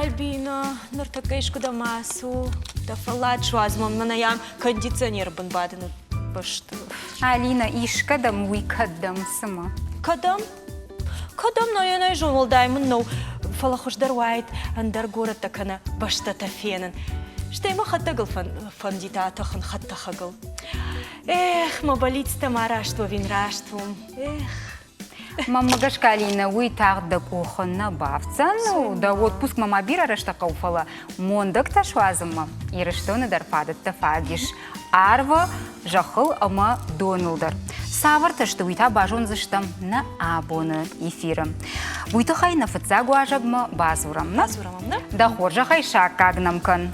Альбина, нартакаишку да масу, да фалат швазмам, манаян кондиционер баданы башты. Алина, ишка да муй кадам сама. Кадам? Кадам, но я не жон, даймон, но фалахуш дарвайт, андар город такана башта тафенен. Что я махатагал фандитатахан хаттахагал. Эх, мабалит-то мараштво винраштвом. Эх. Мама гашка Алина, уй так да кухонна бавца, ну да отпуск мама бира решта кауфала. Мондак ташвазыма. И рештоны дарпадат тафагиш. Арва жахыл ама Донылдар. Саварта, что уйта бажон заштам на абона эфиром. Уйта хай на фатса гуажагма базурам. Базурам, да? Да хоржа хай шак кагнамкан.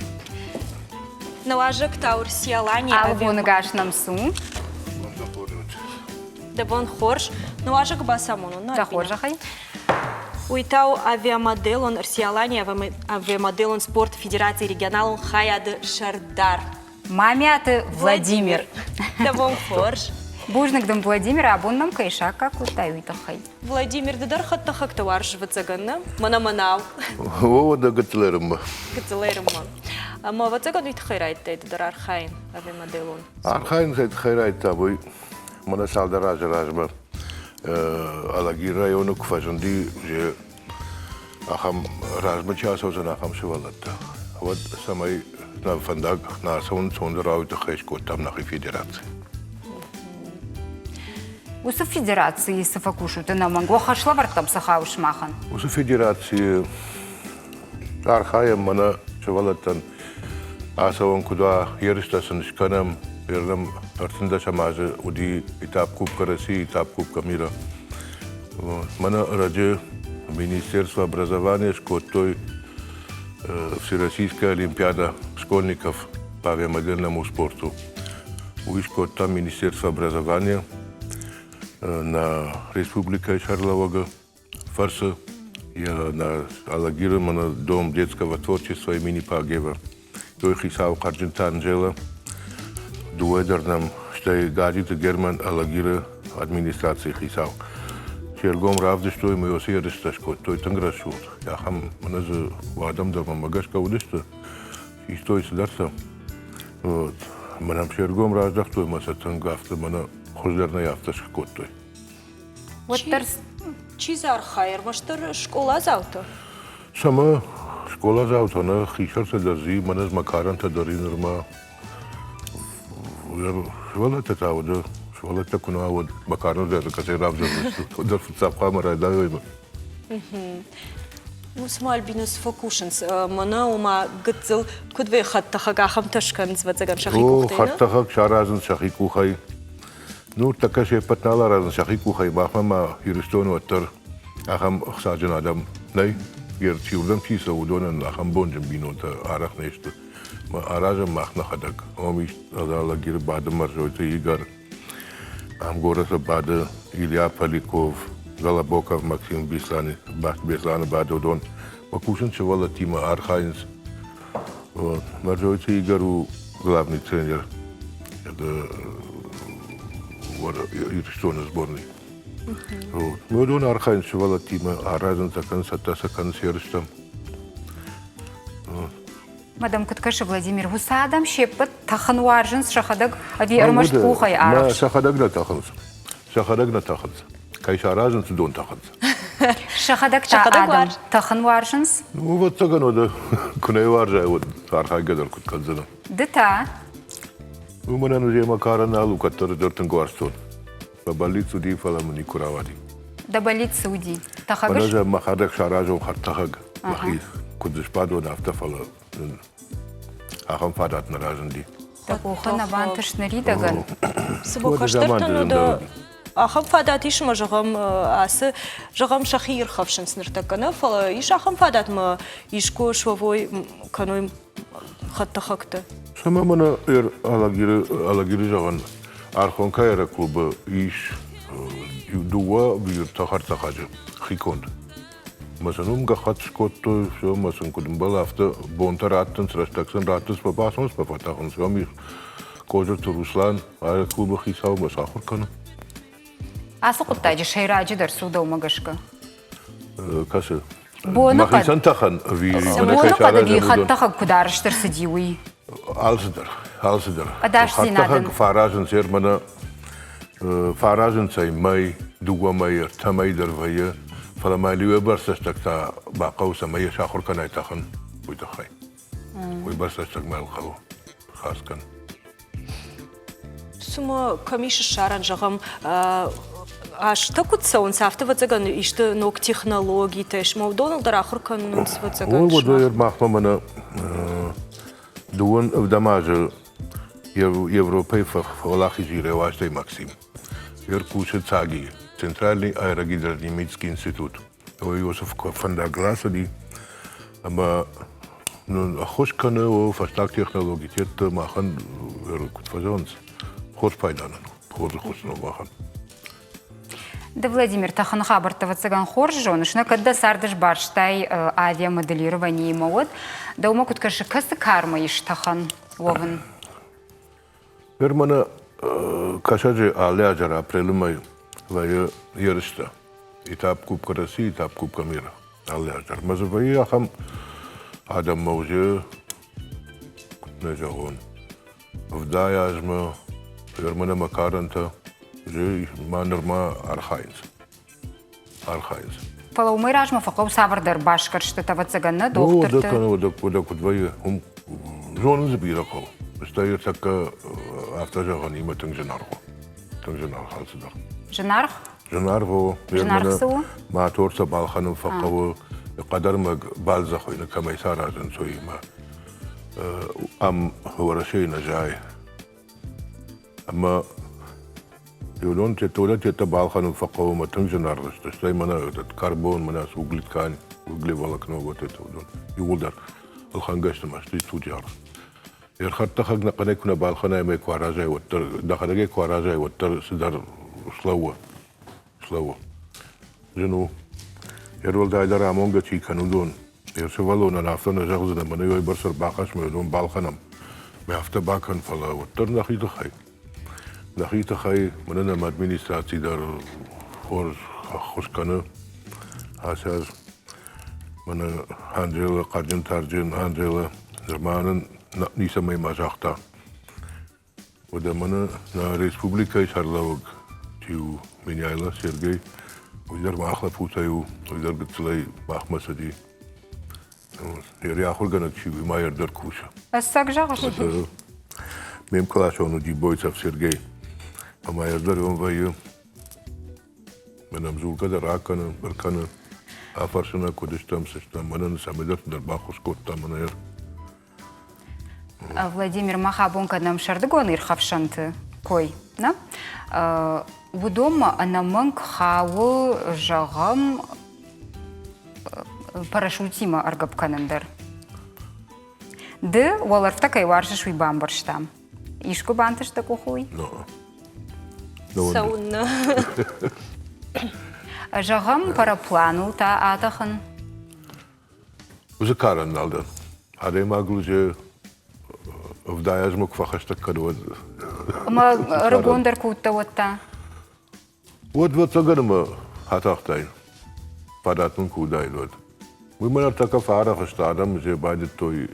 Наважак таур сиалани. Албона гашнам сум. Да вон хорж, наважак басамону. Да хоржа хай. Уйтау авиамодель, он сиалани авиамодель, он спорт Федерации регионал, он хаяд Шардар. Мамяты Владимир. Да вон хорж. Бужник дом Владимира, абоннам кайша как утаюйта хай. Владимир Дудар хаттахак товарш вацаганна, манаманау. О, да гатилерма. Гатилерма. Ама вацаган уйт хайрайттай Дудар архайн авиамодель он. Архайн сайт хайрайтта бой. Мана салдараж ражба. Алаги району кфажунди же ахам ражба часозан ахам шевалатта. Вот самай на фандаг на сон сондрауйта хайшко там на федерации. Усу федерации сафакушу ты на мангу хашлавартам сахауш махан. Усу федерации архаем мана шевалаттан асаван куда ерштасын шканам Вернам артында шамазы уди этап кубка России, этап кубка мира. Мана ради Министерства образования шкотой Всероссийская олимпиада школьников по авиамодельному спорту. Уишкот там Министерство образования на Республика Шарловага, Фарса, на Алагира, на Дом детского творчества имени Пагева. Той хисау Арджента Анжела. Дуэдернам, что и гадит Герман Алагира администрации хисау. Шергом равды, что и мы осердишь, что той танграшут. Я хам маназы вадам да мамагашка удишта. И стой сдарса. Вот. Манам шергом равды, что и маса тангафта, мана хождерная явта шкоттой. Вот тарс. Чизар хайр, маштар школа заута. Сама школа заута, она хишарса дарзи, маназ макаранта даринерма. Швалата тавда, швалата куна вот макарно да касе равда, да цапха мара да йома. Мусмал бинус фокушенс, мана ума гцел кудве хаттахага хамташканс вацаган шахикухтайна. О, хаттахак шаразан шахикухай. Ну така ше патнала разан шахикухай бахма юристону аттар ахам саджан адам най герчиулам чиса удонан ахам бонжам бинота арах нешта. Аража махна хадак. Омиш адала гир бада маржойта Игорь. Амгораса бада Илья Поляков, Голобоков Максим Беслан бада удон. Покушен чевала Тима Архайнс. Маржойта Игорь главный тренер. Это юристонный сборной. Мы удон Архайнс чевала Тима Аразан сакан сатасакан серстам. Мадам Куткаша Владимир Гусадам щепет тахануаржин шахадаг авиармашт кухай араш. Шахадаг на таханс. Шахадаг на таханс. Кайша разен дон таханс. Шахадаг та адам тахануаржинс. Ну вот так оно да. Кунайваржа вот архай гадар куткадзана. Дета. У меня уже макарана лу, который дортен гуарстон. По больницу ди фаламу никуравади. Да болит суди. Тахагаш. Она же махадак шаражом хартахаг. Махи кудыш падо на автофала. Ахам фадат на разенди. Такуха на ванташ наридаган. Сабухаштартану да ахам фадат иш ма жагам асы жагам шахир хавшинс ныртакана фала иш ахам фадат ма ишко швовой каной хаттахакта. Сама мана алагири жаган архон кайра клуба иш дуа бир тахартахажа хиконд. Масанум гахат шкотто шо масан кудum балафта бонтараттан срастаксан раттас папасонс папатахонс гами кожа Руслан а клуба хисау масахур кана. Асу куттаджи шайраджи дарсуда умагашка. Касы Бону ما خيسان تخن في бону قد بيخطخ كدارشتر سديوي Алсидер. أداش زينادن. فارازن سير منا فارازن سي ماي دوغا ماي تماي درفايا فلما ليو برسستك تا باقو سماي شاخر كان يتخن ويتخي ويبرسستك مال خلو خاص كان سما كميش الشارع جغم تاكد سون سافت وتزغن إشت نوك تكنولوجي تش مودون در آخر كان وتزغن هو ودير مخما منا دون ودماج Европей фалахи жире вашей Максим. Иркуше цаги, Центральный аэрогидrodинамический институт. Йосиф van der Glasen, maar een goed kunnen we versterkt technologie te maken, goed voor ons. Goed bij dan, goed nog maken. Да, Владимир, тахан хабартова цыган хоржон, шна когда сардыш барштай авиамоделирование мод, да ума куткаши касы карма иш тахан ловен. Вермана кашаджи алеаджара апрелумай вая ярышта. Этап Кубка России, этап Кубка мира. Алеаджар. Мазавай ахам адам мауже не жагон. Вдаяжма вермана макаранта же манерма архаинс. Архаинс. Палаумай ражма факау савардар башкар что това цыганна Ну, доктор. да, кудвая жон забиракол. Стоя така автожаган има тънженарго. Тънженар халсыдар. Женарх? Женарго, Женархсу? Маторса балханым фақавы, qadarmag balzaxoyna kamaysaradan soyma. Am ورشينا جاي. أما يقولون تتولد يتبالخن فقوه ما تنجنار تشتري منا كربون منا سوغلت كان وغلي والكنو وتتولون يقولدر الخنجش ما شتي تجار يرخط خغنا قناي كنا بالخنا ما كواراجاي وتر دخلجي كواراجاي وتر سدر سلوه جنو يرول دايدر امونغا تشي كانودون يرسوالون نافتنا جغزنا منا يوي برسر باقاش ميدون بالخنم ما يفتا باكن فلا وتر نخيط خي نخيط خي مننا ما ادمنستراتي دار خور خوشكنا اساس من هانجيلا قرجن ترجن هانجيلا زمانن نيسا مي مازاختا ودا من ريسبوبليكا شارلوغ تيو منيايلا سيرجي ويدر ما اخلا فوتايو ويدر بتسلي باخمسدي يري اخر غنك شي ما يردر كوشا الساق جاغش ميم كلاشونو دي بويتساف سيرجي اما يردر يوم بايو من امزول كده راكنا بركنا افرشنا كودشتم سشتم من سامدت در باخوش كوتا من ير Владимир Махабонка нам шардыгон ирхавшанты кой, на? Вудом анаманг хау жагам парашютима аргапканандар. Ды уаларфта кайваршыш уйбамбарштам. Ишку бантыш таку хуй? Сауна. Жагам параплану та атахан. Уже каран налдан. Аре маглу же вдаяж мог фахашта кадвад. Ма рагондар кутта ватта. Вот цаганма хатахтай. Падатун кудай вот. Мы мана така фара хастадам же бадит той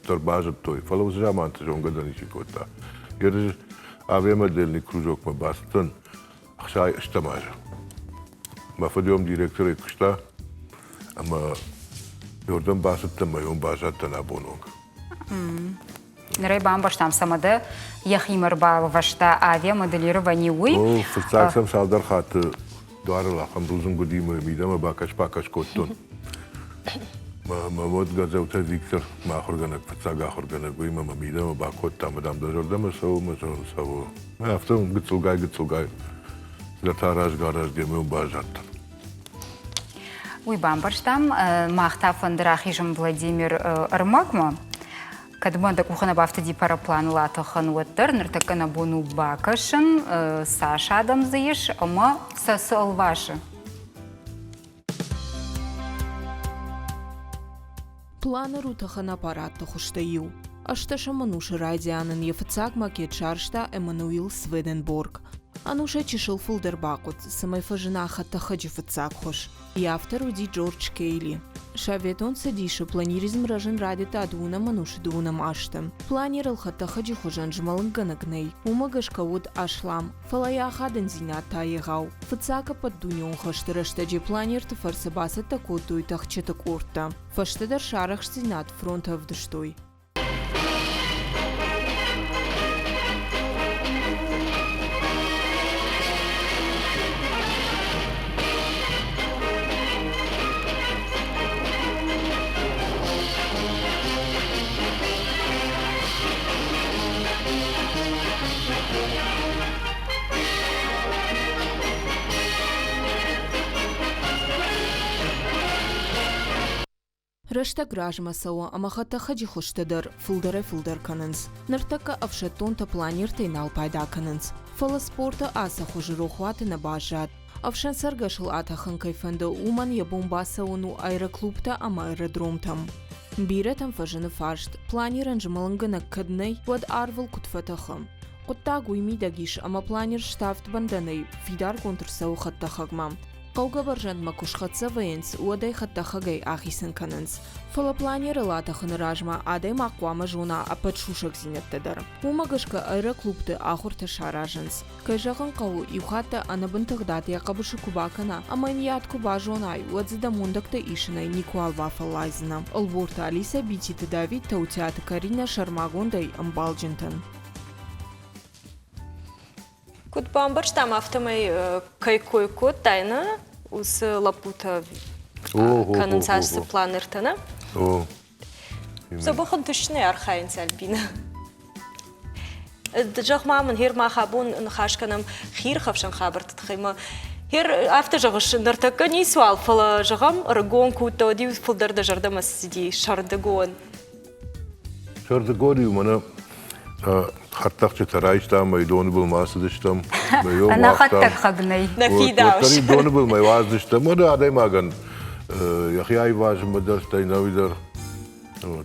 турбазат той. Фало же амант жонга да ничи кота. Ер авиамодельный кружок ма бастан. Ахшай штамаж. Ма фадиом директор икшта. Ама Yordan bahsettim yom bahsettin abonong. Нерей бамбаштам самада яхимар бавашта авиамоделирование уй. О, фактсам салдар хат дуарла хамрузун годима мидама бакаш коттон. Мамод газаута Виктор махорганак фактсага хорганак гуима мидама бакотта мадам дожордама сау. Ма автом гыцулгай. Затараж гараж демем бажаттан. Уй бамбаштам махтафан драхижем Владимир Армакма. Кадманда кухана бафтади параплан латахан уаттар, нартакана бону бакашан, Саша адам заеш, ама сасал ваша. Планы рутахан аппаратта хуштаю. Ашташа мануши радианын ефцаг макет шаршта Эммануил Сведенборг. Ануша чешил фулдербакут, самайфажина хаттаха джифцаг хуш. И автору ди Джордж Кейли. Шаветон садиша планиризм рожен ради тадуна мануши дуна маштам. Планировал хата хаджи хожан жмалын ганагней. Умагашка вот ашлам. Фалая хаден зина таегау. Фацака под дуньон хаштырашта планир ты фарсабаса такоту и тахчета корта. Фаштедар шарах зинат фронта вдыштой. Рашта гражма сауа, ама хата хаджи хоштадар фулдар кананс. Нартака авшатон та планир тейнал пайда кананс. Фала спорта аса хожиро хваты на бажат. Авшан саргашыл атахан кайфанда уман я бомбаса уну аэроклубта ама аэродромтам. Биретам фажаны фашт, планиран жмалангана кадней вад арвал кутфатахам. Куттагу ими дагиш, ама планир штафт банданей, фидар контрсау хаттахагмам. Qawga barjand ma kushkhatsa vayens uaday khattakhagay akhisan kanans. Fala planira lata khanarajma aday maqwama juna apat shushak zinettadar. Umagashka aeroklubte akhurta sharajans. Kajaqan qawu yukhata anabantagdati yaqabushu kubakana amaniyat kubajonay uadzida mundakta ishinay nikwal wafalaizna. Alborta Alisa bitita David tautiata Karina Sharmagonday ambaljintan. Кут бамбарш там автомай кайкой кот тайна ус лапута канансасы планертана. О. Собахан тушне архаин сальбина. Джах мамын хер махабун нхашканам хир хавшан хабарт тхима. Хер авто жагыш нартака не суал фала жагам рагон куто ди фулдар да жардама сиди шардагон. Шардагон юмана хаттахчы тарайштам, майдоны был масыдыштам. Она хаттак хагнай. Нафидауш. Тари доны был май ваздыштам. Мода адай маган. Яхяй важен модерстай навидар.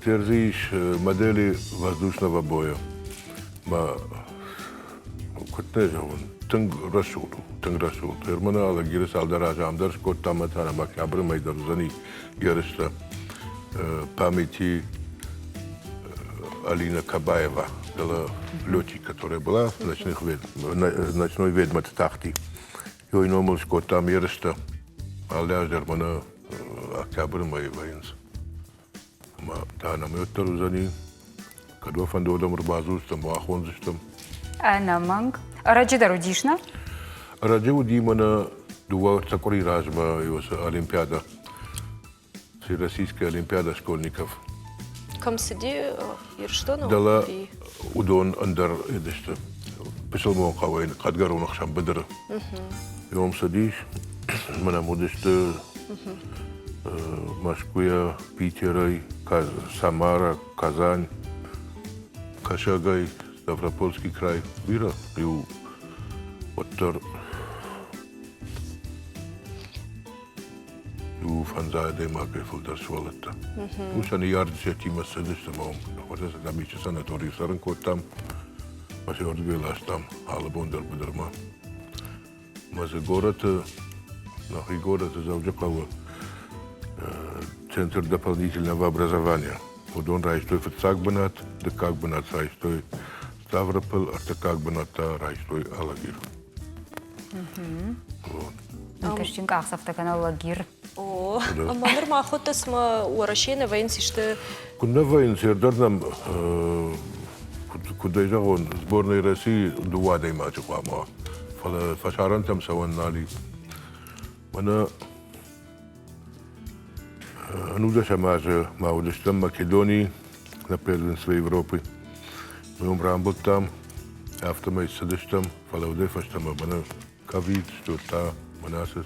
Терзиш модели воздушного боя. Ма котнежа он тынг расулу. Ермана ала гирис алдаража амдар скот таматана макабры майдар зани гиришта памяти Алина Кабаева, была летчик, которая была в ночной ведьме Тахти. Ее номер скот там ершта, алда жермана октябрь май военс. Ма та нам йоттару зани, кадва фандодам рбазустам, вахонзустам. Она манг. Раджи дарудишна? Раджи удимана дуа цакори разма, его олимпиада, Всероссийская олимпиада школьников. Кам сиди ирштону? Дала удон андар едеште. Писал мон кавайн, кадгару нахшам бедер. Йом садиш, мана мудеште Москва, Питер, Самара, Казань, Кашагай, Ставропольский край. Вира, ю оттар ю фанзая демаке фулдар свалетта. Ушани ярдше тима седеште мон. Хотес гамиче санаторий саранко там. Масе ордвелаш там, алабондар бедерма. Мазе город, нахи город завжакава Центр дополнительного образования. Вот он райстой фацагбанат, да как банат райстой Ставрополь, а да как банат райстой Алагир. Ташчинка ахсафтакана Алагир. О, а манер махотас ма уарашена военсиште. Куда военсир дарнам куда он сборной России дуадой мачуама. Фашарантам саваннали. Мана Нуда шамажа маудыштам Македонии на первенстве Европы. Мы умрамбут там, автомой садыштам, фалауде фаштама бана кавид, что та манасет.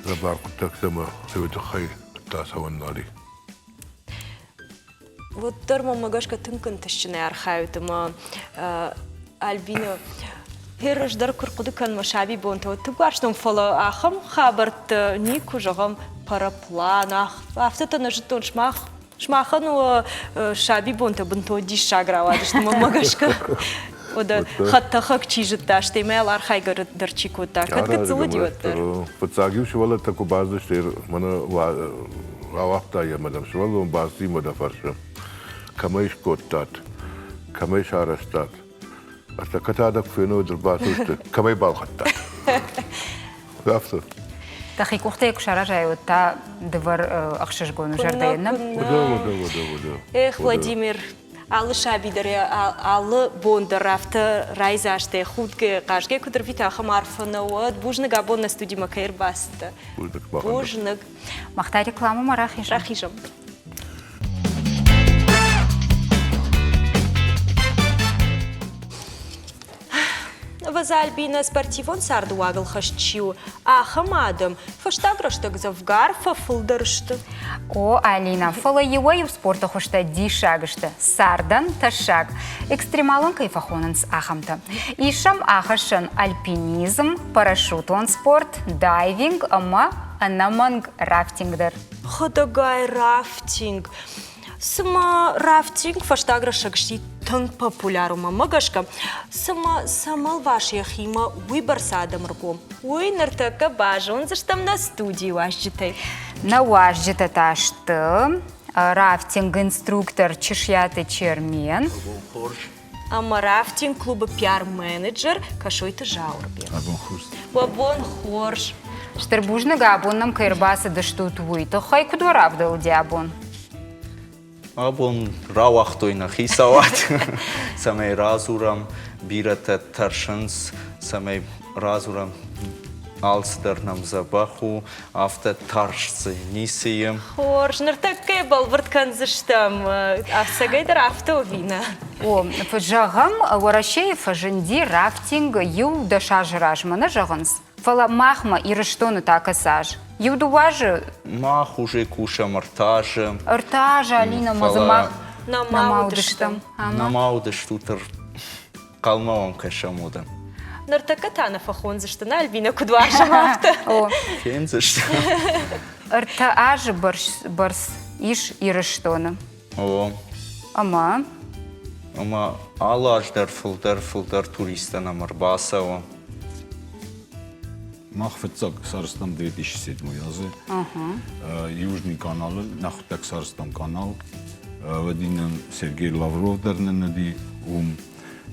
Рабарку так сама, это хай та саваннали. Вот термо магашка тынкан ташчина архаютама Альбина. Херш дар куркудукан машаби бонто. Тугашном фала ахам хабарт нику жагам параплан автата нажитон шмахану шаби бонто бонто дишаграва, что магашка. Oda hatta hak çizitler işte mail arxay görüdür çikutlar. Katkıcılı diyorlar. Подсагив швала тако базда штер мана вавапта я мадам швала он базди мада фарша. Камайш коттат. Камайш арастат. Asta katada kfeno der basust. Kamay balhatta. Гавта. Тахи кухте кушара жайотта двор ахшышгону жардайна. Вода. Эх, Владимир, алыша бидере, алы бондарафта райзаште, худге, кашге кудрвита хамарфана, вот, бужны габон на студии Макаир баста. Бужны. Махта рекламу марахиш. Рахижам. Вазальбина спортивон сардуагл хашчиу, а хамадам, фаштаграштаг завгар, фафулдаршта. О, Алина, фала евой в спорта хошта дишагшта, сардан ташаг, экстремалон кайфахонанс ахамта. Ишам ахашан альпинизм, парашютон спорт, дайвинг, ама анаманг рафтингдер. Ходагай рафтинг. Сама рафтинг фаштаграшагшти танк популярума магашка. Самал вашия хима выбор садом руком. Ой, нартака бажа, он заштам на студии важжитай. На важжита ташты, рафтинг инструктор чешьяты чермен. Ама рафтинг клуба пиар-менеджер кашойта жаурбе. Вабон хорш. Штырбужны габон нам кайрбасы даштут вуйта, хай кудварабдал диабон. Абон равахтойна хисават, самей разурам бирата таршанс, самей разурам алстернам забаху, авто таршцы нисием. Хорш, нартака балварткан заштам, авсагайдар автовина. О, фажагам варашей фаженди рафтинг ю дашажражмана жаганс. Фала махма и рештону такасаж. Юдуважи. Мах уже кушам артажа. Артажа, Алина, мазамах. Намаудыштам. Намаудыштутер калмаон кашамуда. Нартака тана фахон заштана, Альбина кудважам авто. О, Кензашта. артаажи барс иш и рештона. О, Ама. алаждар фулдар туриста на Марбасао. Махфецак Сарстам 2007 yazı. Южный канал, Нахутак Сарстам канал. Вадинам Сергей Лавров дарненади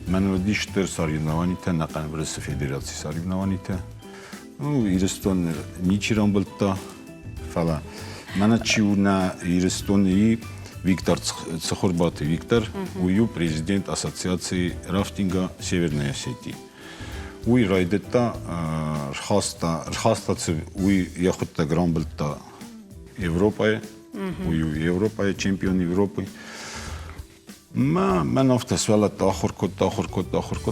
мен вадиш тер соревнованите на Канбрас Федерации соревнованите. Ну, Ирестон ничирам болта фала. Мана чиуна Ирестон и Виктор Цхорбаты Виктор, ую президент Ассоциации рафтинга Северной Осетии. Уй райдета рхастацы уй яхутта грамблта Европа, уй Европа чемпион Европы. Мен автосвела тахуркот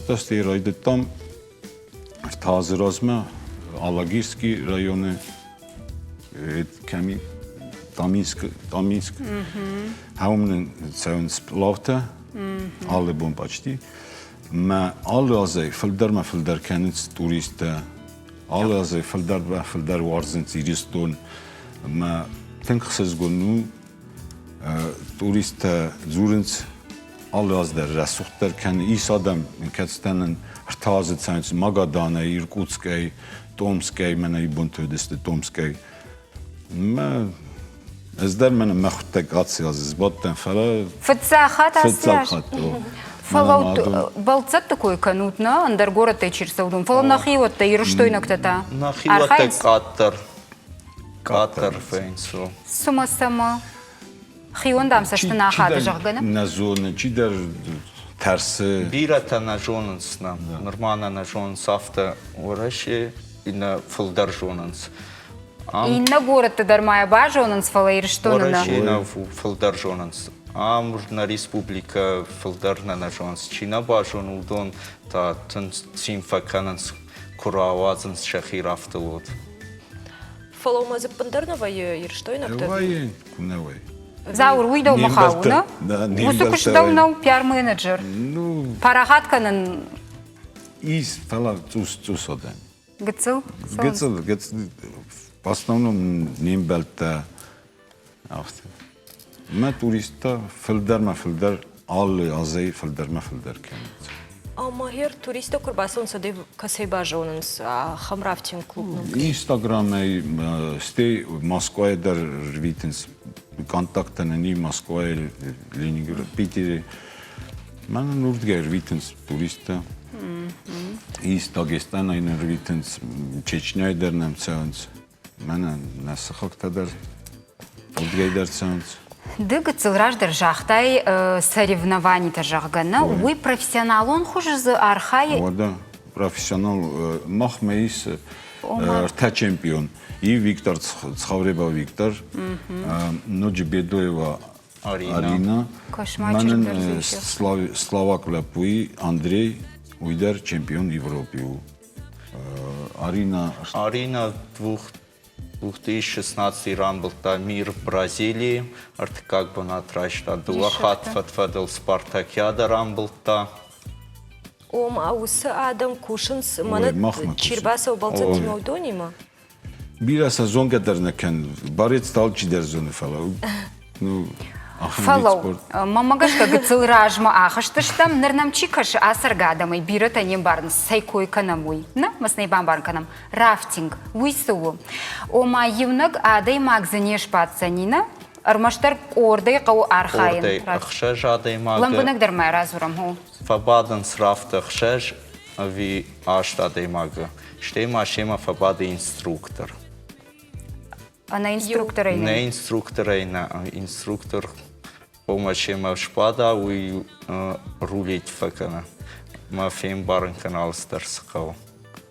асти райдетам в Тазразме, Алагирский районы, Ками, Таминск, Хаумнен цаун сплавта, alle бом почти. ما alle azay filder kenits turiste alle azay filder warzin iriston ma tenkhses gonu turiste zurins alle az der resuchter ken isadam ketstanen rtazet sans Magadana Irkutskay Tomskay mena ibuntödeste Tomskay ma ezder mena makhtek atsi az zbatten fala Фацахат асяж. fetsakhat Фала балцат такой канутна, андергора течирсаудум. Фала нахиотта ириштойнактата. Нахилате Катар фейнсо. Сама. Хиондам саштана хады жагана. Nazone çider tersi Бирата на жонансна, нормана на жонс авто ураши и на фулдар жонанс. Инна гората дармая бажонанс фала ириштойнана. Ураши на фулдар жонанс. Амурна республика фулдарна на жонс. Чина бажон удон та цимфакананс куравазанс шахир автолот. Фалома запандарнова ирштойнакта. Vay kunevay. Заур уйдау махауна. Да, Мусукуш давнау пиар-менеджер. Ну, Парахатканын из фала цус одан. гыцыл. Гецл в основном нембелта авто. Ма туриста филдер аллы азай филдер кенет. Махер туриста курбасон сады касей бажонынс хамрафтинг клубның. Instagram-эй стей Москвай дар рвитенс контактаны ни Москвай, Ленинград, Питере. Мен нурдгай рвитенс туриста. Ист Дагестан айны рвитенс Чечняй дар намцаанс. Мен насахак тадар нурдгай дар цаанс. Дыгы цылраждар жахтай соревнований тажагана, уй профессионал он хуже за архай. Ода профессионал махмейс та чемпион. И Виктор Цхавреба Виктор, Ноджи Бедоева Арина, Манен Словак Лапуи Андрей, уйдер чемпион Европы. Арина 2016 рамблта мир Бразилии, как бы натрачта дуахат фатфадал Спартакиада рамблта. Аусы адам кушынс, маны чирбаса убалца тимаудонима? Бира сезон гадарнакен, барет стал чидерзоны фалау. Ну, Фалау, мамагашка гыцылражма ахаштыштам нырнам чикаш асаргадамай бира танем барнс сайкой канамуй. На, маснай бамбарканам. Рафтинг, уйсуу. Ома юнаг адай магзанеш пацанина, армаштар ордай кау архайын. Ордай ахшэж адай мага. Ламбанак дармай разурам ху. Фабаденс рафт ахшэж, ви ашт адай мага. Штема шема фабады инструктор. А на инструктора на инструктора инструктор помощи ма шпада уй рулить факана ма фем барн канал старскау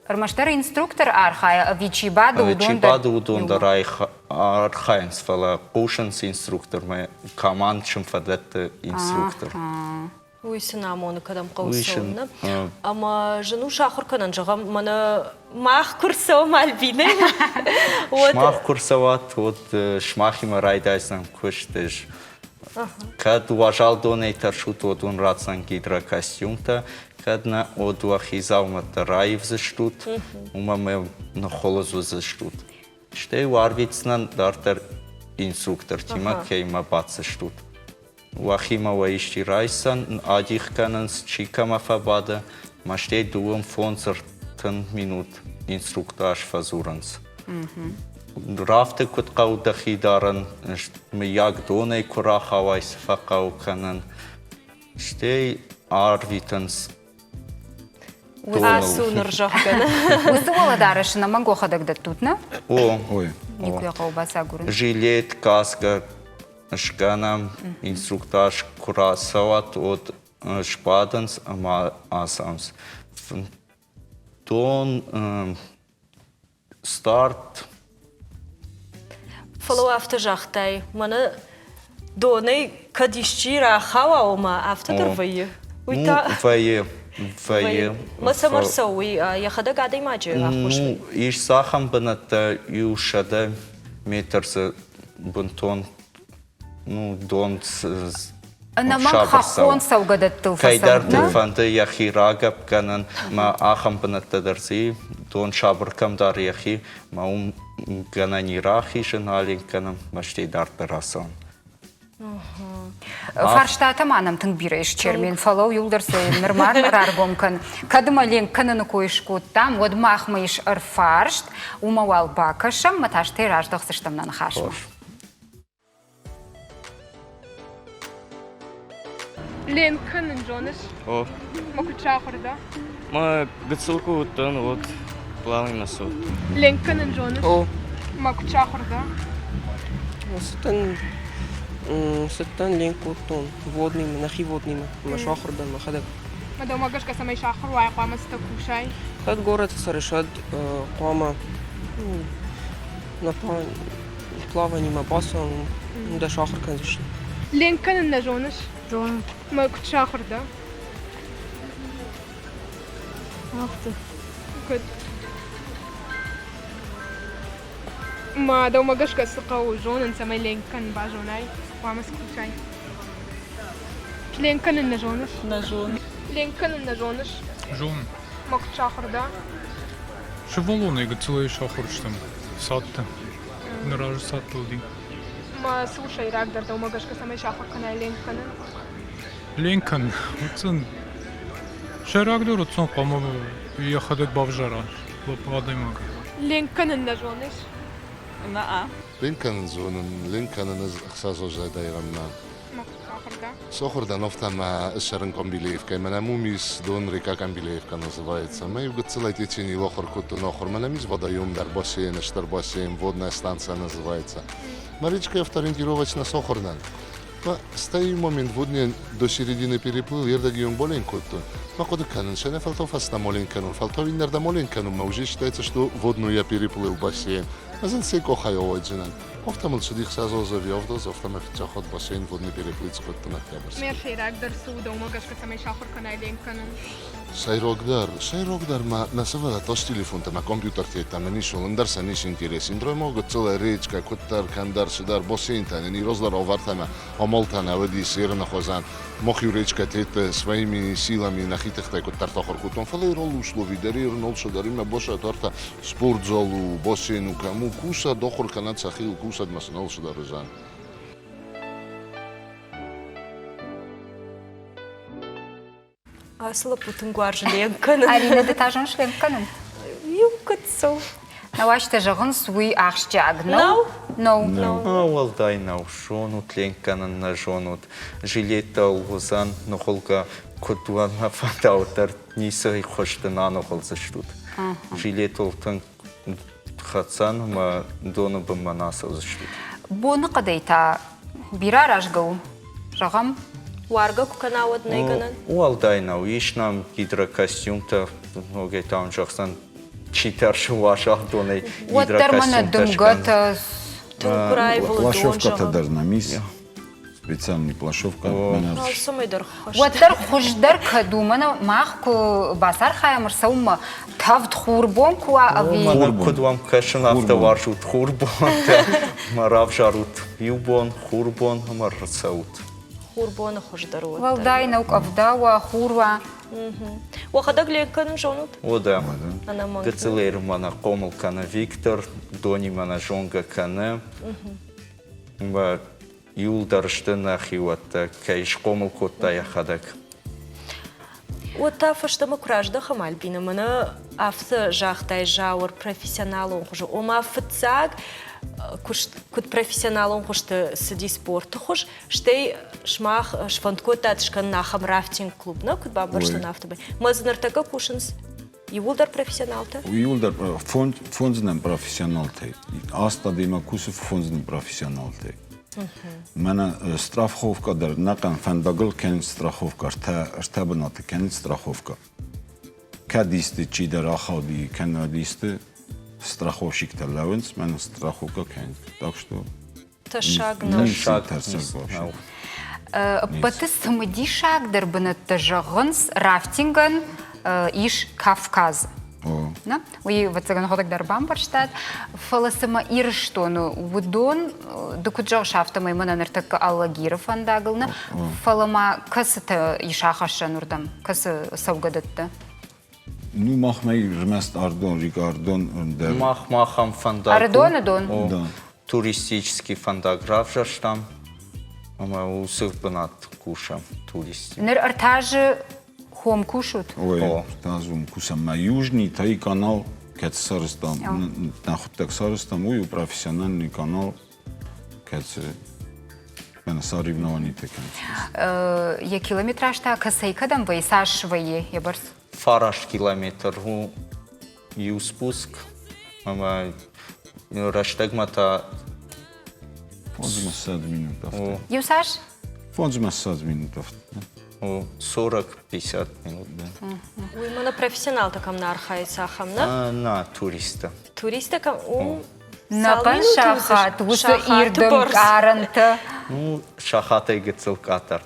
армаштар инструктор архая вичибаду удон дарай архайнс фала пушенс инструктор ма команд чем фадет инструктор Уйсына моны кадам қауысауына. Ама жыну шақыр канан жағам, мана мақ курсау Альбины. Шмақ курсават, шмақ има райдайсан көштеж. Kad уважал доней таршут одун рацан гидрокостюмта, kad на одуахизавмата раив заштут, умаме на холозу заштут. Штей варвицнан дартер инструктор тима кейма бат заштут. Уахима ваишти райсан, адих кананс чикама фабада, маштей дуам фонцертен минут инструктаж фазуранс. Рафте кут каудахи даран, ми як доней кура хавайс факау канан, штей арвитанс. Асуныр жағганы. Уйсуала дарышына мангохадак да тутна? Ой. Никуя қаубаса гурын. Жилет, каска, шганам, инструктаж кура сават от шпаданс, ама асамс. Дон старт. Фалу авто жахтай. Мана доней кадишчи рахава ома авто дырвайы. Уйта. Вайе. Маса марсауи, яхада гадай маджи ахуштай. Иш сахам баната юшада метрса бунтон, дон Наман хахон саугадат тылфасан. Кайдар тылфанды яхи рагап канан, ма ахам баната дарзи, дон шабыркам дар яхи, ма ганани рахи жаналин канан, ма штей дар тарасан. Фаршта манам тыңбира ишчермен фалау юлдырсы нырмар раргомкан. Кадыма лен кананы койшку там, вот махма иш арфаршт, умавал бакашам, маташты раждахсыштамнан хашма. Лен канын жоныш? О. Маку чахырда? Ма гыцылку уттан вот плавный носу. Лен канын жоныш? О. Маку чахырда? Сыттан лен куттон, водными, нахи водными, машахырдан, махадак. Мада магашка самай шахыр вай қуама сыта кушай? Хад город сарышад қуама на плавание мапасан, да шахыр канзышын. Лен канын на жоныш? Жон. Маку чахырда? Ахты. Good. ما دو ماجش كسقة وجون نسمي لينكن باجوناي وعمس كل شيء لينكن النجونش لينكن النجونش Жон. ما كنت شاخر ده Шеволоны гыцылы шахурштым. Сатты. Ныраж саттылды. ما слушай рагдер дو мاجش كسمي شاخر كنا لينكن Ленкан. Уцын. Шерагдор утсон қомо яхадет бавжара. Лопадымаг. Линкан на жониш. لينكن زون لينكن نز خصاصو جدايرنا Сохорда нафтама шарен комбилеев, кай мана мумис дон река комбилеевка называется. Мы в целое течение лохор куту нохор. Мана мис водоем дар бассейн, штар бассейн, водная станция называется. Маричка авториентировочно Сохордан. Стоит момент водня до середины переплыл, ердагион боленькуту. Но куда канен, шене фалтов аста моленькану, фалтовин нерда моленькану, мы уже считается, что водную я переплыл бассейн. Азен сейко хайовайджинан. Офтамыл шедих сазозови овдоз, офтамы фичахот бассейн водный переплыть скотто на тябрс. Мер шейрагдер суда, умагашка самой шахор канай линканен. Шайрогдар, ма на севера тош телефон, ма компьютер тета, ма ниш оландар са ниш интересен. Дрой могут целая речка, коттар, кандар, шидар, бассейн тане, ни роздар овартана, омолтана, веди сирна хозан. Мохи речка тета своими силами нахитахтай коттар тохор кутон. Фалей рол услови, дари рнол шадар, има боша торта спортзалу, бассейну, каму, куса, дохор канат сахил, кусад маснол шадар жан. Асла путын гуаржы линканен. Арина да тажын шлемканын. Юкатсо. Навашта жағын суй ақшчаг. No? Валдай нау шонут ленканен на жонут. Жилета улгузан нохолга кутуан на фандаутар ниса и хоштана нохол заштут. Жилета ултан хацан ма дона баманаса заштут. Боны қадайта бира ражгау. Жағам? Варга куканават найганан. Валдай нау ишнам гидрокостюм-то, многие там жақсан читаршы вашах доны гидрокостюм. Плашовка-то даже на мисс. Специальная плашовка. Уаттар хуждар кадумана махку басар хаямыр саума тавд хурбон куа ави. Мана кудвам кашын автоваршут хурбон, марав жарут юбон, хурбон, амар саут. Хурбона хуждаруат. Валдай наук авдауа, хурва. Вахадаг линканен жонут? О, да. Она манка. Гацелер мана комыл кана Виктор, дони мана жонга кана. Юлдаршты нахиватта, кайш комыл котта яхадак. Ота фаштама куражда хамальбина мана авто жахтай жаур профессионал он хуже. Ома фцаг кут профессионал он хуже сиди спорт хуже. Штей шмах шванткота тшкан нахам рафтинг клуб, на кут бамбаршта нафтобай. Мазнар така кушанс. Юлдар профессионал-то? Юлдар фонзнен профессионал-те. Аста дима кусу фонзнен профессионал-те. Мене страховка дар накан фандагл кен страховка, штабната кен страховка. Кадисты чи дар ахади канадисты страховщик талавенс, мене страховка кен. Так что Ташаг на шаг. Паты самади шаг дар бына тажагынс рафтинган иш Кавказ. Na, uji vățăgăn hodak dar bambarstad, fălăsămă irștonu, udon, dăcuțau șaftă mai mână nărtăcă alagiră fandagălnă, fălăma căsătă ișahașă nurdam, căsă săugădătă. Nu mach mai rămest Ardon, Rica Ardon. Махам фандагу. Ардон, Ардон. Да. Туристический фандаграф жаштам. Ама усых бынат кушам туристи. Нер артажы хом кушут. Ой, тазум кусам на южный, тай канал, кет сарыстам, нахуттак сарыстам, уй профессиональный канал, кет мен саривновани текен. Я километражта касайкадам вы сашвые, я барс. Фараш километр ху ю спуск. Ама раштагмата Фонзма 7 минут. Юсаш? Фонзма 7 минут. 40-50 минут, да. Уй, мана профессионал такам на архаица хамна? На туриста. Туриста кам... Накан шахат, усы ирдым каранты. Ну, шахата и гецел катар.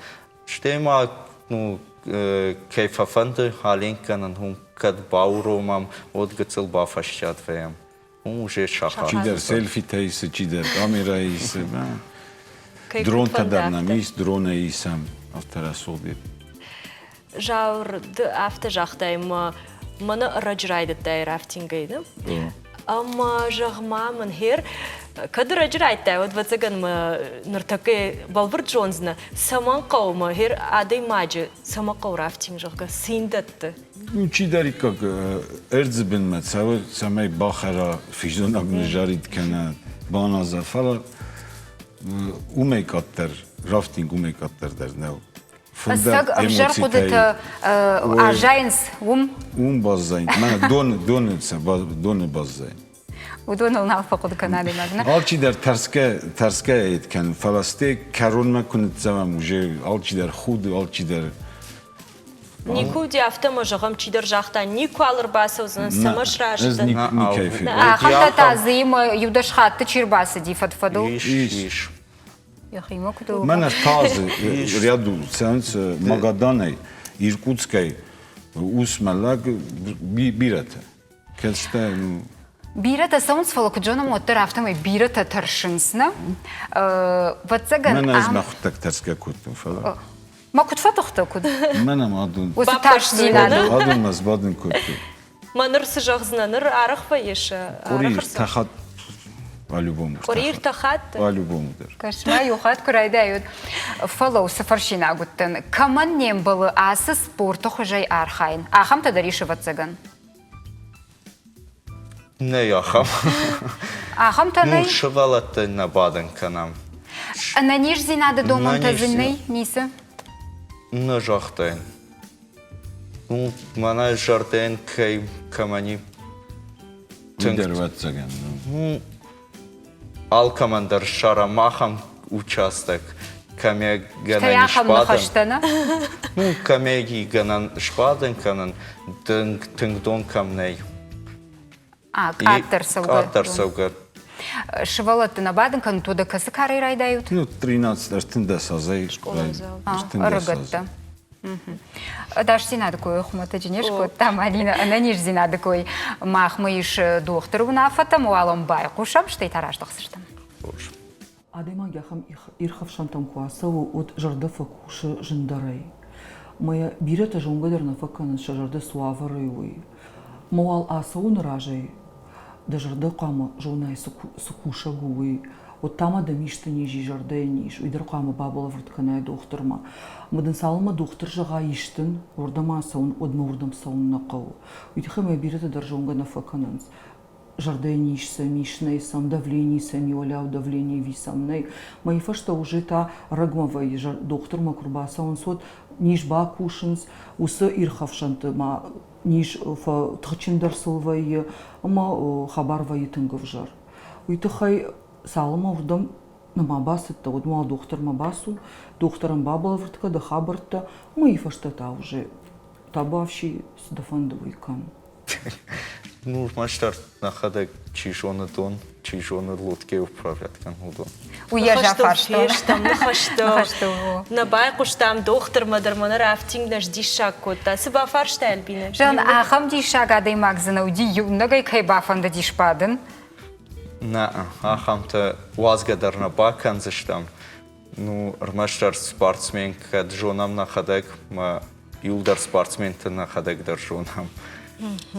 Штема, ну, кейфафанды халенканан хум кад бауромам от гецел бафащат веям. Уже шахат. Чидер селфи тейсы, чидер камера исы, дрон тадар на мис, дрона исам. Авторасолдир. Жаур авто жахтай мана раджрайдет дай рафтингай, да? Ама жахма мен хер Кадыр ажырайтта, вот вацаган мы нартаке балвар Джонсна, саман қаума, хер адай маджи, сама қау рафтинг жоғға, синдатты. Ну, чи дари как эрзбин цавы самай бахара фиждон агнежарит кена баназа фала умейкаттер рафтинг умейкаттер дернев. Саг авжар кудет ажайнс баззайн. Мана доны баззайн. ودون نافق القناة مغنى. آلچی در ترسکه اید کن فلسطین کرون مکند زمان وجه آلچی در خود آلچی در Нику диафта можем чидер жахта, нику алыр басаузын, самаш از рашты. نیکیفی. خمسة تعظيم يودش خات تشير باس دي فتفضو. إيش يا أخي ما كنتو. من تازه رياضو سنس مقداني إيركوتسكي وسملاك بيرته كذا بيرة ساونس فلك جونا موتر عفتم بيرة ترشنسنا. واتسجن. من از مخطك ترسكه كنت فلا. ما كنت فتحت كنت. من ما أدون. وستاش دينا. أدون مزبادن كنت. ما نرس جغزنا نر عرق فيش. قرير تخت. по-любому. قرير تخت. по-любому даже. كشما يخات كرايدا فلو سفرشينا قلتن كمان نيم بل أساس سبورت خجاي أرخاين. أخم تدريش واتسجن. не яхам. أخم تناي. Ну, шевалата на баден канам. أنا نيش زينادة دومن تزني نيسا. На жахтен. Ну, мана жартен кей камани. Тиндер ватсаген. Ну, алкамандар шарамахам участок. Каме ганан Таяхам шпаден. нахаштана. Ну, камеги ганан шпаден канан. Тингдон камней. Картер саугар. Картер саугар. Шевалат на баден кан туда касы карай райдают. Ну, 13 артында сазай. Рогатта. Даш зинадыкой хмата женешко там Алина она ниш зинадыкой махмыш доктор унафата муалом бай кушам штей тараштахсыштам. Адема гахам ирхав шантам куаса от жарда факуша жиндарей. Моя бирета жонгадерна факан шажарда суаварой. Муал асаун ражей. Да жарда кама жонай сукуша гуи. От тама да мишта нижи жарда ниш. Уйдер кама бабала вртканая докторма. Мадын салма доктор жага иштин. Ордама асаун одма ордам саун нақау. Уйдиха моя бирета дар жонгана факананс. Жардениш самишней, сам давление самиоляв, давление висамней. Мои фашта уже та рагмавай доктор макурбаса он сот ниш бакушинс, усы ирхавшанты ма ниш фа тхчиндарсылвай, ма хабарвай тынгавжар. Уйтахай салма урдам нама басыта, одма доктор мабасу, доктором бабала вртка да хабарта, мои фашта та уже табавши сдафандовый кан. Ну, маштар нахадек чижоны дон, чижоны лодке управлять кан удон. Уезжа фарштон. Нахашто. На байкуш там доктор мадармана рафтинг наш дишак кота. Сыба фаршта альбина. Жан ахам дишак адай магзана уди юнагай кай бафанда дишпадын. На, ахам-то вазгадар на бакан заштам. Ну, маштар спортсмен, кад жонам нахадек, ма юлдар спортсмен-то нахадек дар жонам.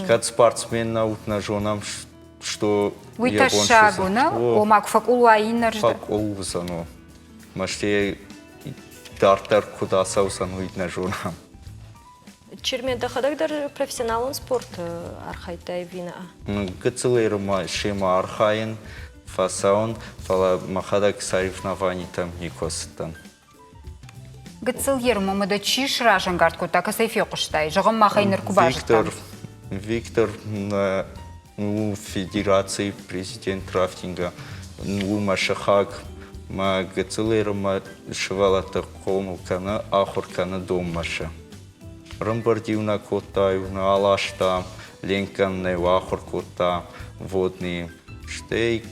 Кад спортсмен наутна жонам, что Уйта шагу, на? Омак факулуаин наржда. Факулузану. Маште дартар куда саусан уйдна жонам. Чермен дахадак дар профессионалын спорт архайтай вина. Гыцылырма шема архайын, фасаун, фала махадак соревнований там никостан. Гыцыл ерма мада чиш ражан гартку так асайфе куштай. Жагам махайнер кубажыктан. Виктор на федерации президент рафтинга, машахак, ма гыцылырма шевалата кому кана ахур кана дом маша. Рамбардивна кота, на алашта, ленканный вахур кота, водный штей,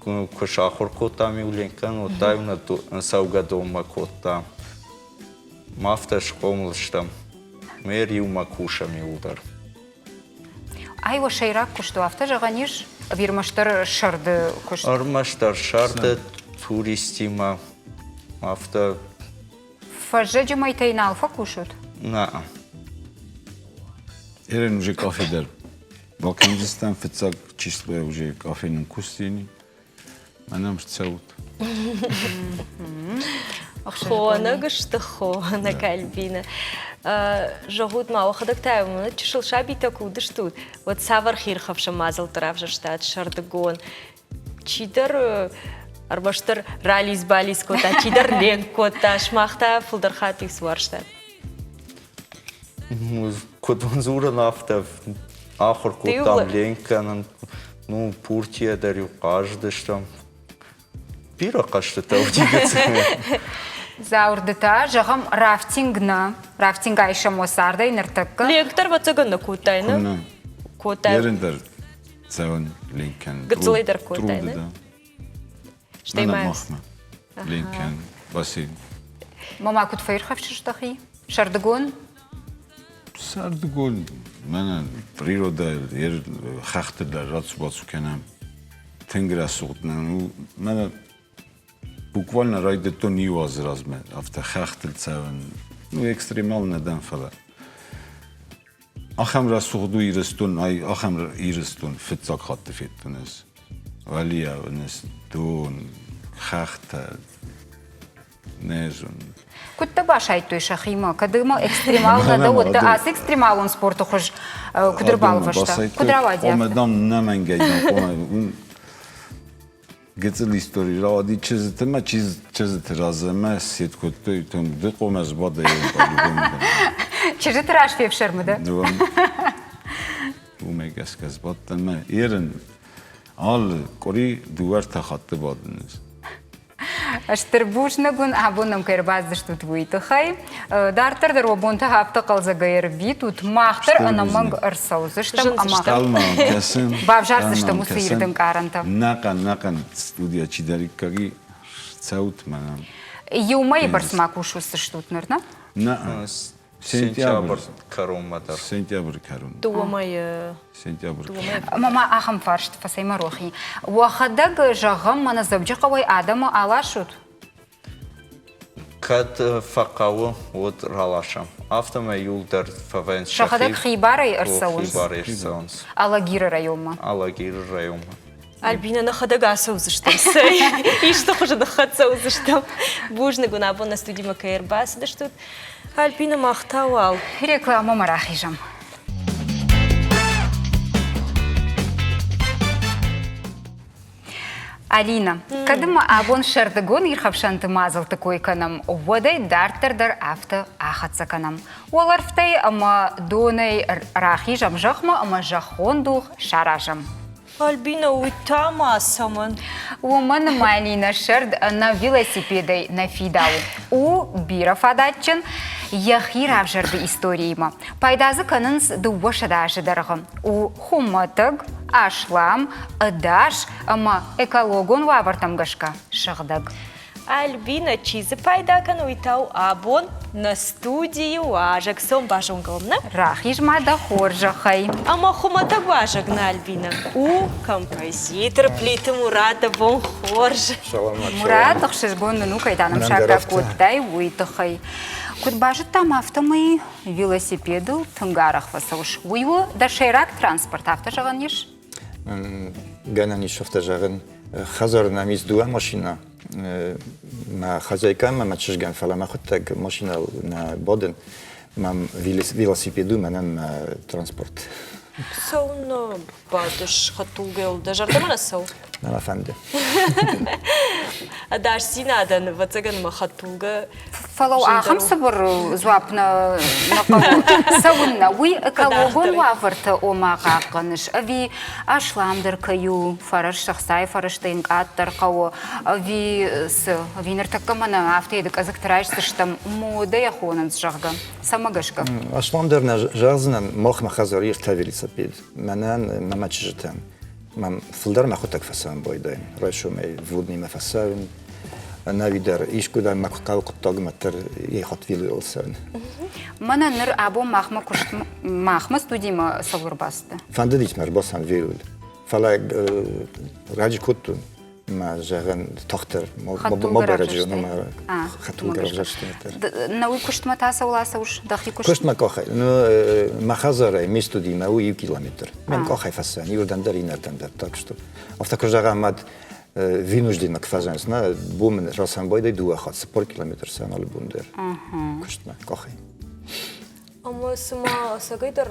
кошахур кота ми ленкан, отай на сауга дома кота. Мафта шкомлштам, мерил макушами удар. Айва шайрак кушту авто жаганиш вирмаштар шарды кушту. Армаштар шарды туристима мафта. Фажеджи майтайна алфа кушут. На. Ерен уже кафе дер. Балканистан фицак число уже кафе на кустини. منم شتسوت خونه قشت خونه كالبينا جهود ما وخدك تايم تشل شابي تكو دشتود وتصور خير خفش مازل طرف شتات شردقون تشيدر أربعشتر راليز باليز كوتا تشيدر لين كوتا شماختا فلدر خاتي سوارشتا كنت منزورا نافتا آخر كوتا لين كان ну Пуртия дарю каждый что пира каждый таудигец Заурдыта жағым рафтинг айша мосардай ныртыққа. Лектор ватсаганы кутайны. Кутай. Еріндер цәуін линкен. Гыцылайдар кутайны. Штаймайыз. Линкен, басейн. Мама күт файыр хавшыштақи? Шардыгон? Шардыгон. Мен природа ер хақтырдар рацу-бацу кенем. Тенгер асуғытнан. Мен буквально райды то нью азразме. Афта хақтыр цәуін. Экстремална дән фала. Ахам расуғду ирыстун, ахам ирыстун фитсак хатты фиттуныз. Валия выныз дун, хақтыр, нежун. Күтті баш айтты шахима, кадыма экстремалға да өтті асы экстремалын спорты құж күдір балы вашта. Күдірава дияқты. Омедам немен гейден. Гецел истории ради чизите ме чизите раземе сет көтті үтім дық омез бады ебалугым. Чижі тыраш февшер ме да? Умегес кез баттен ме. Ерін ал кори дуар тахатты бадыныз. Штырбушны гүн абуным кайрбазды штут выйтыхай. Дартырдыр обонты хапты қалзы гайыр бит, утмақтыр анаманг ырсаузыштым, ама... Қалмам кесін. Бавжарзыштым усы ирдің қарынты. Нақан студия чидариккаги цаут манам. Еумай барсмак ушусы штутнырна? сентябрь каруматар. Сентябрь карум. Дуамай... Сентябрь. Мама ахам фаршт фасайма рохи. Уахадаг жағым мана забджықавай адамы алашут? Кад фақауы от ралашам. Автома юлдар фавен шахив. Шахадаг хибарай ырсауынс? Хибарай ырсауынс. Алагиры райома? Алагиры райома. Альбина нахадага саузыштым. Ишты хуже нахад саузыштым. Бужны гуна абон на студии МКРБАС даштут. Альбина мақтауал. Реклама марахижам. Алина, кадыма абон шардыгон ирхапшанты мазыл такой канам, водай дартырдар авто ахатса канам. Оларфтай ама донай рахижам жахма, ама жахондух шаражам. Альбина уйтама саман. Уман Алина шард на велосипедой на фидау. У бира фадатчын яхир авжарды историяма. Пайдазы канынс дувашада ажыдарғым. У хуматыг, ашлам, ыдаш, ама экологон вавартам гашка шығдаг. Альбина чизы пайдакан уйтау абон на студии важак сом бажонгалымна. Рахижма да хоржахай. Ама хумата важагна Альбина. У композитор плиты Мурата бон хорж. Муратық шыжгонны ну кайданым шарда коттай уйтықай. Кут бажы там автомай велосипедыл тынгарах васауш. Уйу да шайрак транспорт авто жаған еш? Гана ниш авто жағын. Хазар намиз дуа машина. ما خزایکم ما چشگان فلا ما خود تگ ماشینا نبودن ما велосипеду منم ترانسپورت. سونا بعدش خطوگل دجارت من سو. نه فهمده. داش سینادن و تگن ما خطوگه. فلو آخم صبر زوابنا نقول سونا وی اکالوگون وافرت اوما قاقنش. اوی اشلام در کیو فرش شخصای فرش تینگ آت در قو اوی نرتکمنا آفته دک ازک تراش تشتم موده یخونن زجاگا سامگشگا. اشلام در نجازن مخ مخزاری велосипед. منن ماما چجتم. من فلدر ما خودک فسان بايدين. رایشو می ودنی مفسان. نویدر ایش کدام مکاو کتاگ متر یه خط ویلو السان. من نر ابو مخم استودیم صور باسته. فندیت مر باسن ویل. فلا راجی کتون. ما جاگن تختر ما برجی نما خطو گرجشته. نوی کشت ما تاسه ولا سوش دخی کشت. کشت ما کاخی. نو مخازره میستودیم او 1 کیلومتر. من کاخی فسان. یوردن در این نردن در تاکشتو. افتا کجا آمد вынужденно кфазанс на бумен расам бойдай дуа хат спор километр сан алы бундер. Куштма кохай. Ама сама сагайдар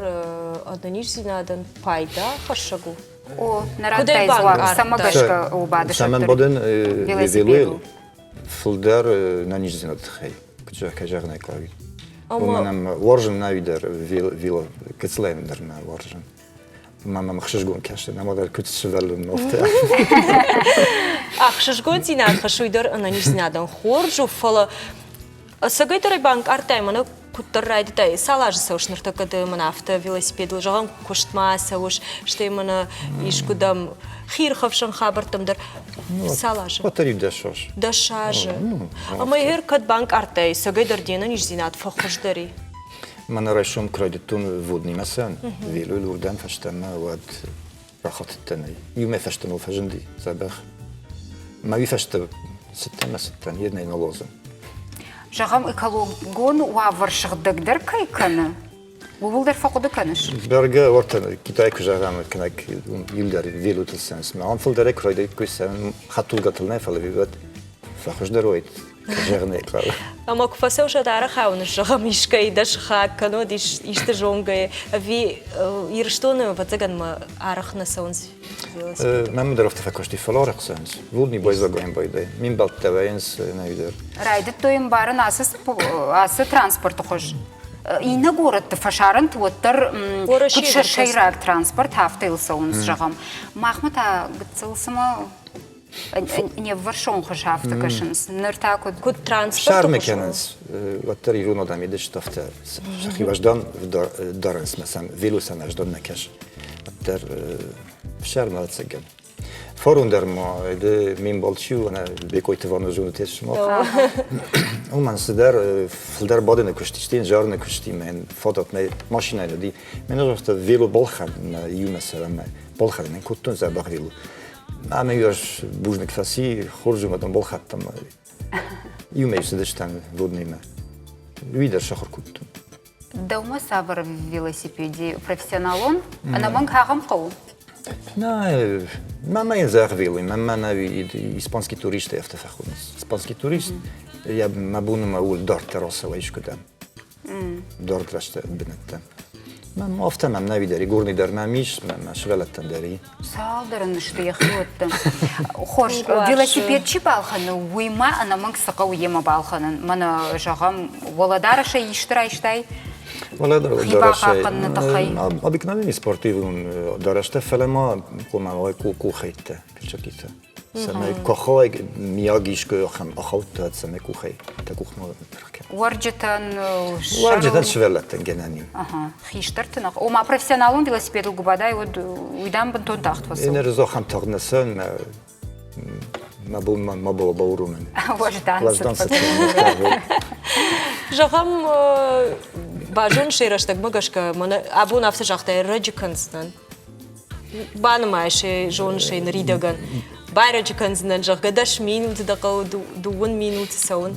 аданиш зинадан пайда хашагу. О, нарадтай зуак, самагашка убады Саман боден велуел. Фулдар на ниш зинад хай. Куча кажагнай клави. Уманам воржен навидер вила кецлендер на воржен. Мама махшжгон каште, намадар кутсвелун нофте. Ахшжгон зинад хашуйдар аданиш зинадан хоржу фала сагайдар банк артаймана куттаррайды да салажы саушнырта кады мана авто велосипед жаган куштма сауш штей мана ишкудам хирховшын хабартымдар салажы. Потарив дашош. Дашажы. Ама егер кад банк артай сагайдар дена ниш зинад фахушдари. Мана райшом кредитун водни масан. Велу лурдан фаштама вад рахаттаны. Юме фаштану фажынди забах. Ма ви фашта сеттан еднай налозы. Жағам экологон уавар шығдығдыр кайканы. Бұлдар фақуды каныш. Берге ортаны Китай күжағам кінак юлдар велу тылсанс. Ма анфылдары крайды көйсен хатулга тылнай фалы виват фақыждар ойд. Жағын еклалы. Ама куфаса уша дара хауныш жағам ишкай даш хаккано ишті жоңгай. Ви ирштоны ватсаган ма арахна саунс. Мен дөрөфтө факошти фалорак сенс. Вудни бойзагоен бойдай. Мин балтаваенс навидер. Райды тойым барын асы транспорты хош. Ина город фашарын туоттар куча шайрак транспорт хафтыл саунс жағам. Махмата гыцылсыма не варшон хош хафты кашынс. Нырта куд транспорт. Шарме кененс. Ваттар ируно дам идеш тафта. Шахиваждан даренс месан велусан аждан накаш. Ваттар Шарма отсеген. Форундер ма де мин болчу ана бекойте вана жунтеш ма. Уман сидер филдер боден куштиштин жарне куштимен фотот ме машина ди. Мен ожофта вело болхан на юмесера ме болхан мен куттун за багрилу. Аме юж бужник фаси хоржу мадам болхаттам. Юмеш сидештан водниме. Видер шахар куттун. Даума сабыр велосипеде профессионалон, ана манг хагам қау. Мама е захвили, мама нави испански турист ефте фахунс. Испански турист, я мабуна ул дорт росова ишкудам. Дорт раште бинеттем. Мама офта мам нави дари гурни дар мамиш, мама швелеттен дари. Салдырын ішті яхлуаттым. Хош, велосипедчі балханы, уйма ана манг сақау ема балханын. Мана жағам воладараша иштыра іштай. Обыкновенный спортивный дорожте фелема кумавой кухайте печакита. Саме кохой миягишко хам ахаута саме кухай та кухма. Варджетан швеллаттен генани. Ага, хиштартынақ. Ома профессионалун велосипеду губадай вот уйдан бынтон тахт васыл. Энер зохам тагнасан мабун мабол баурумен. Важдан Жағам бажон шейраштак магашка абу нафсы жақтай раджиканснан. Баныма ше жон шейн ридаган. Бай раджиканснан жақ гадаш минут дақау дуын минут саун.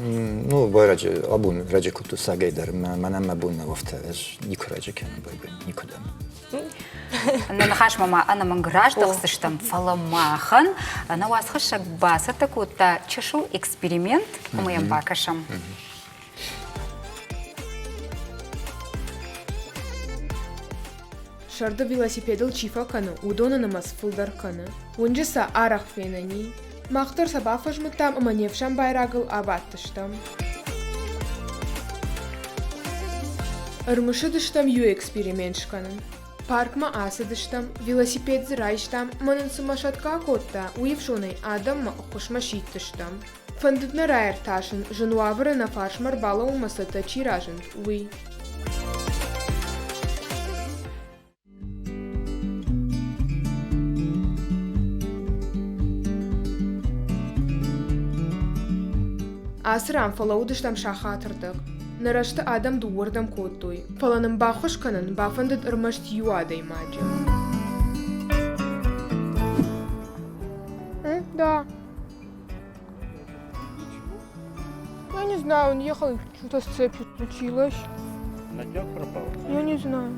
Ну, бай раджи абун раджикуту сагайдар. Манам абун нафта эш нику раджикен бай никудам. Нанахаш мама ана манграждахсы штам фаламахан. Ана васхашак баса такута чешу эксперимент моем бакашам. Шарда велосипедл чифа каны, удона намаз фулдар каны. Унжыса арах фенани. Мақтыр сабафажмыттам ыманевшам байрагыл абаттыштам. Ырмышы дыштам ю эксперимент шканын. Паркма асы дыштам, велосипед зырайштам, манын сымашатка котта, уевшоной адамма охушма шиттыштам. Фандытны райыр ташын, жынуавыры на фаршмар бала умасыта чиражын, уй. Асырам фалаудыштам шахатырдық. Нарашты адам дуырдам коттой. Фаланым бахыш канын бафандыд ырмашт юадай маджа. Да. Я не знаю, он ехал, что-то с цепью случилось. Натяг пропал? Я не знаю.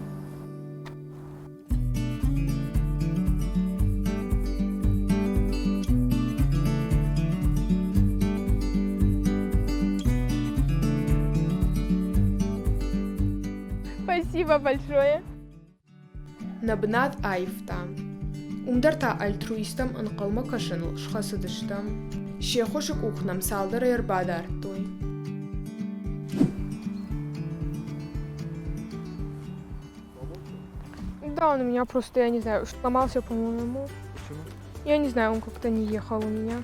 Спасибо большое. Набнат айфтам. Умдарта альтруистам анқалма кашаныл шхасыдыштам. Шехошек ухнам салдара ярбадартой. Да, он у меня просто, я не знаю, сломался, по-моему. Почему? Я не знаю, он как-то не ехал у меня.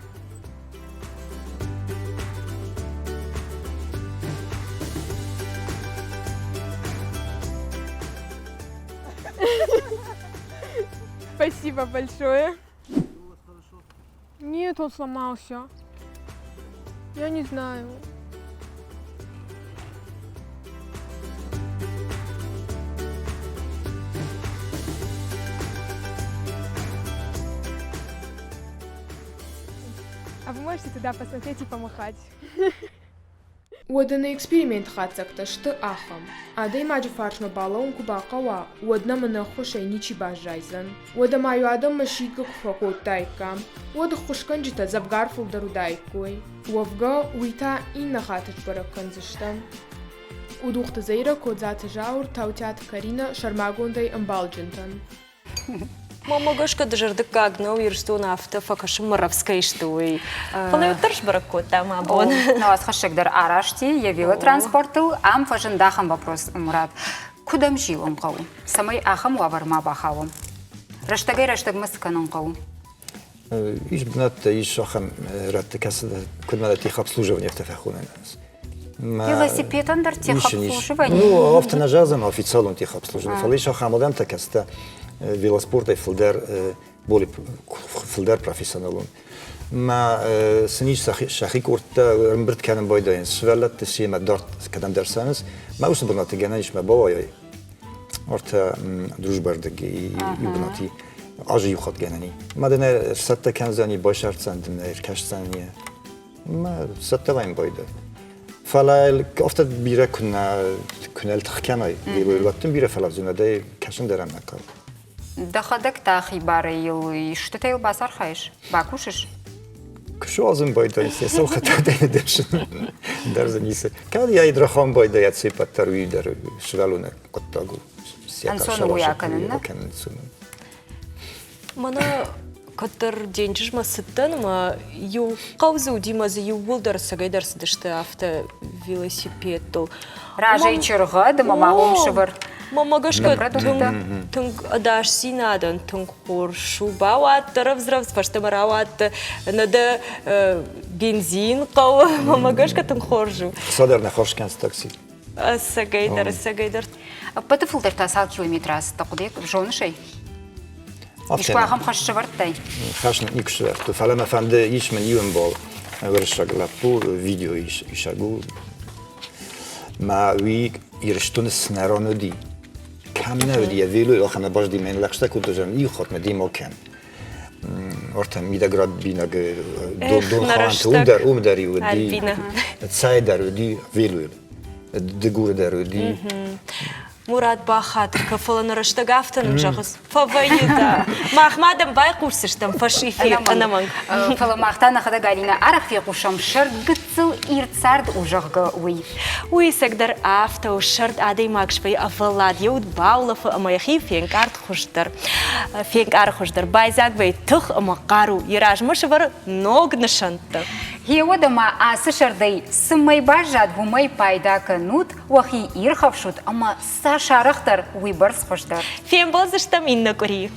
Спасибо большое. Нет, он сломался. Я не знаю. А вы можете туда посмотреть и помахать? ودنا эксперимент хацакта что ахам. Адай маджи фаршма балаун кубакава. Водна мана хошай ничи бажайзан. Вода маю адам машидга куфакот тайкам. Вода хушканджита забгарфул дарудайкой. Вовга уита инна хатач бараканзыштам. Удухта зайра кодзата жаур таутят Карина шармагондай амбалджинтан. Мама гошка дожарды кагнау ирстун авто факашы мыравскай штуй. Фалай утырш баракот там абон. На вас хашекдар арашти, явила транспорту, ам фажындахам вопрос, Мурат. Кудам живом қау? Самай ахам лаварма бахавым. Раштагай мысканын қау? Иш бнат, иш ахам ратты касыда кудмада техобслуживание в тафахуна. Велосипед андыр техобслуживание? Ну, автонажазан официалун техобслуживание. Фалай иш ахам адам такаста велоспорта и боли филдер профессионалун. ما سنيش شاخي كورتا رمبرت كان بايدين سوالت تسي ما دارت كدام درسانس ما وصل بناتي جنايش ما بابايا ورتا دروج بردگي يبناتي عجي يخط جناني ما دنا ستة كان زاني باشرت سندم كاش زانية ما ستة وين بايدا فلا افتاد بيرا كنا التخكاناي الوقت بيرا فلا زونا ده كاشن درم نكال دخدك تاخي باريل что ты басар хаешь бакушиш Що азим байда є, слухати не дешно. Даже не се. Коли я ідрахам байда, я цей патарую дар швалуна коттагу. Ансон уяканын, да? Мана катар денчиш масыттан, ма ю қаузу димазы ю булдар сагайдар сыдышты авто велосипед тол. Ража и чырға, да мама шывыр. Мама гашка тунг адаш синадан тунг хоршу бауаттыр взрыв спаштамарават нада бензин қау мама гашка тунг хоржу. Садар на хоршкан с такси. Сагайдар. Паты фулдар тасал километрас тақудек жоны шей. Ишкуахам хаш шывырттай. Хашна икшвер. То фалама фанде иш мен юен бол. Вершагла по видео ишагу. ما وی ایرشتون سنرانو دی کم نودی ویلو آخنا باش دی من لخشته کود جان ای خود مدی مکن ارتم میده گراد بینا دون خان تو داری و دی تسای داری دی ویلو دگور داری دی Мурат бахат кафалан раштагафтан жагыс фавайда махмадам бай курсыштам фашифи анаман фаламахтана хада галина арахфи кушам шаргыцыл ирцард ужагы уй сагдар авто шард адей макшпай афалад юд баулаф амаяхи фенкарт хуштар фенкар хуштар байзак бай тух амакару иражмышвар ногнышанта Хеодама асышардай сымай бажат бумай пайда канут вахи ирхавшут ама сашарахтар уйбарс хоштар. Фем болзыштам инна кури.